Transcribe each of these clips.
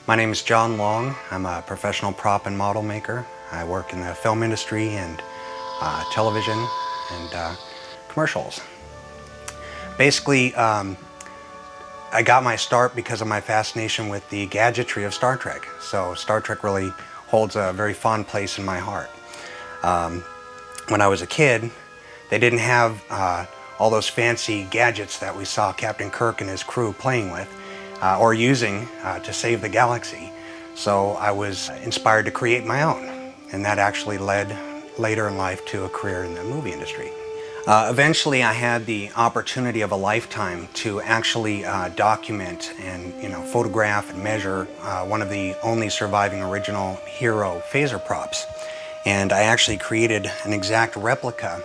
My name is John Long. I'm a professional prop and model maker. I work in the film industry and television and commercials. Basically, I got my start because of my fascination with the gadgetry of Star Trek. So Star Trek really holds a very fond place in my heart. When I was a kid, they didn't have all those fancy gadgets that we saw Captain Kirk and his crew playing with or using to save the galaxy. So I was inspired to create my own, and that actually led later in life to a career in the movie industry. Eventually I had the opportunity of a lifetime to actually document and photograph and measure one of the only surviving original Hero phaser props. And I actually created an exact replica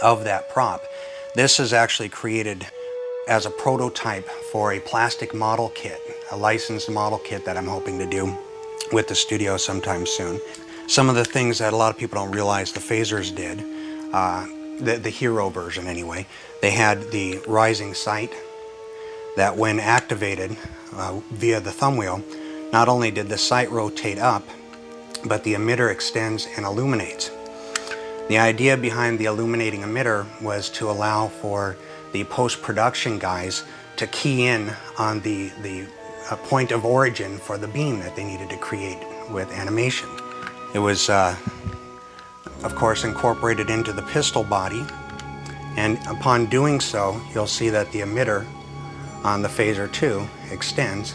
of that prop. This is actually created as a prototype for a plastic model kit, a licensed model kit that I'm hoping to do with the studio sometime soon. Some of the things that a lot of people don't realize the phasers did, the Hero version anyway, they had the rising sight that when activated via the thumb wheel, not only did the sight rotate up, but the emitter extends and illuminates. The idea behind the illuminating emitter was to allow for the post-production guys to key in on the point of origin for the beam that they needed to create with animation. It was, of course, incorporated into the pistol body, and upon doing so, you'll see that the emitter on the Phaser 2 extends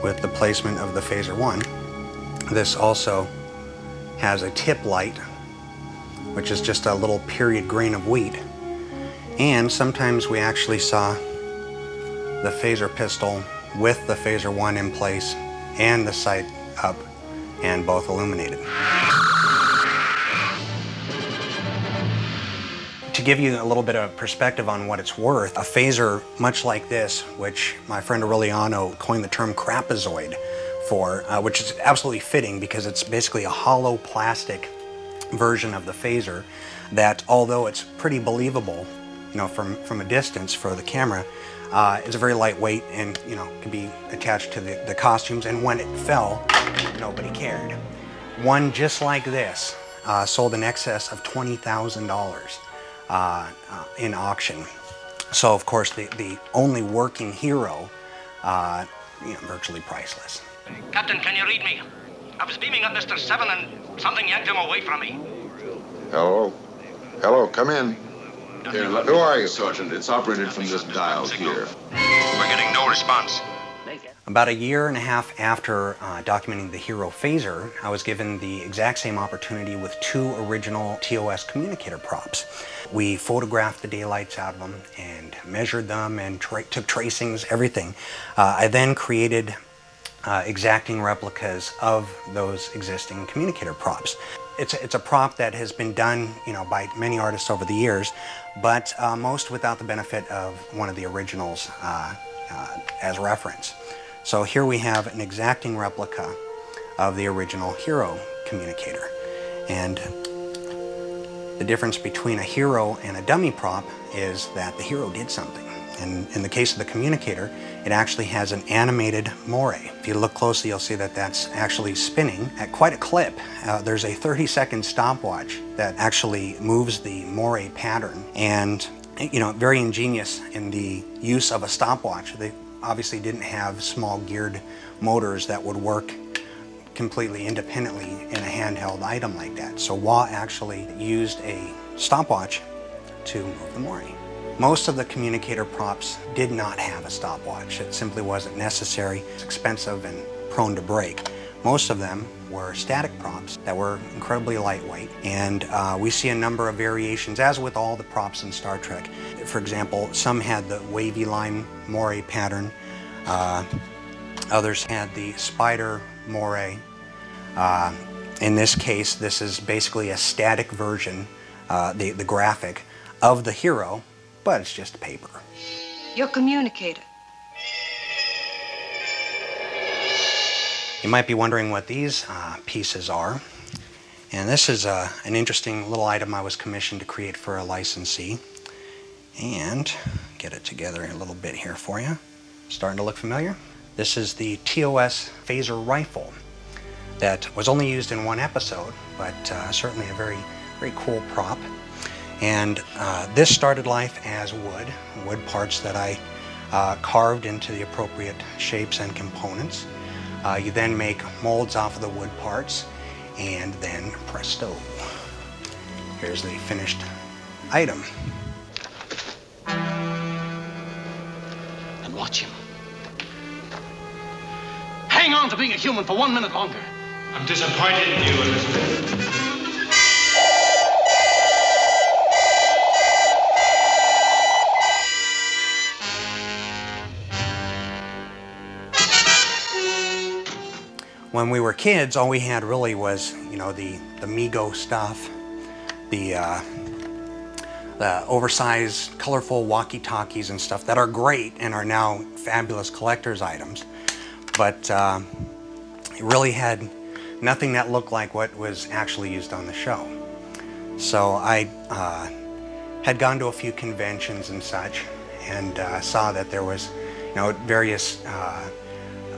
with the placement of the Phaser 1. This also has a tip light, which is just a little period grain of wheat. And sometimes we actually saw the phaser pistol with the Phaser 1 in place and the sight up and both illuminated. To give you a little bit of perspective on what it's worth, a phaser much like this, which my friend Aureliano coined the term crapazoid for, which is absolutely fitting because it's basically a hollow plastic version of the phaser that, although it's pretty believable from a distance for the camera, it's very lightweight and can be attached to the costumes, and when it fell, nobody cared. One just like this sold in excess of $20,000 in auction. So of course the only working Hero, virtually priceless. Captain, can you read me? I was beaming up Mr. 7 and something yanked him away from me. Hello? Hello, come in. Here, Who are you? Sergeant, it's operated from this dial here. We're getting no response. About a year and a half after documenting the Hero phaser, I was given the exact same opportunity with two original TOS communicator props. We photographed the daylights out of them and measured them and took tracings, everything. I then created exacting replicas of those existing communicator props. It's a prop that has been done, by many artists over the years, but most without the benefit of one of the originals as reference. So here we have an exacting replica of the original Hero communicator. And the difference between a Hero and a dummy prop is that the Hero did something. And in the case of the communicator, it actually has an animated moray. If you look closely, you'll see that that's actually spinning at quite a clip. There's a 30-second stopwatch that actually moves the moray pattern. And, very ingenious in the use of a stopwatch. They obviously didn't have small geared motors that would work completely independently in a handheld item like that. So Wah actually used a stopwatch to move the moray. Most of the communicator props did not have a stopwatch. It simply wasn't necessary. It's expensive and prone to break. Most of them were static props that were incredibly lightweight, and we see a number of variations, as with all the props in Star Trek. For example, some had the wavy line moray pattern. Others had the spider moray. In this case, this is basically a static version, the graphic, of the Hero, but it's just paper. Your communicator. You might be wondering what these pieces are. And this is an interesting little item I was commissioned to create for a licensee. And get it together in a little bit here for you. Starting to look familiar? This is the TOS phaser rifle that was only used in one episode, but certainly a very, very cool prop. And this started life as wood parts that I carved into the appropriate shapes and components. You then make molds off of the wood parts, and then presto, here's the finished item. And watch him. Hang on to being a human for 1 minute longer. I'm disappointed in you, Elizabeth. When we were kids, all we had really was, you know, the Mego stuff, the oversized, colorful walkie-talkies and stuff that are great and are now fabulous collector's items. But it really had nothing that looked like what was actually used on the show. So I had gone to a few conventions and such, and saw that there was, you know, various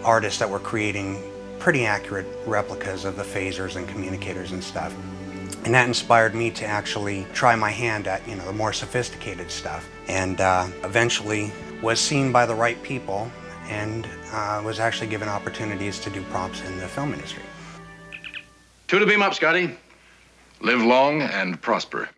artists that were creating pretty accurate replicas of the phasers and communicators and stuff. And that inspired me to actually try my hand at, you know, the more sophisticated stuff. And eventually was seen by the right people, and was actually given opportunities to do props in the film industry. 2 to beam up, Scotty. Live long and prosper.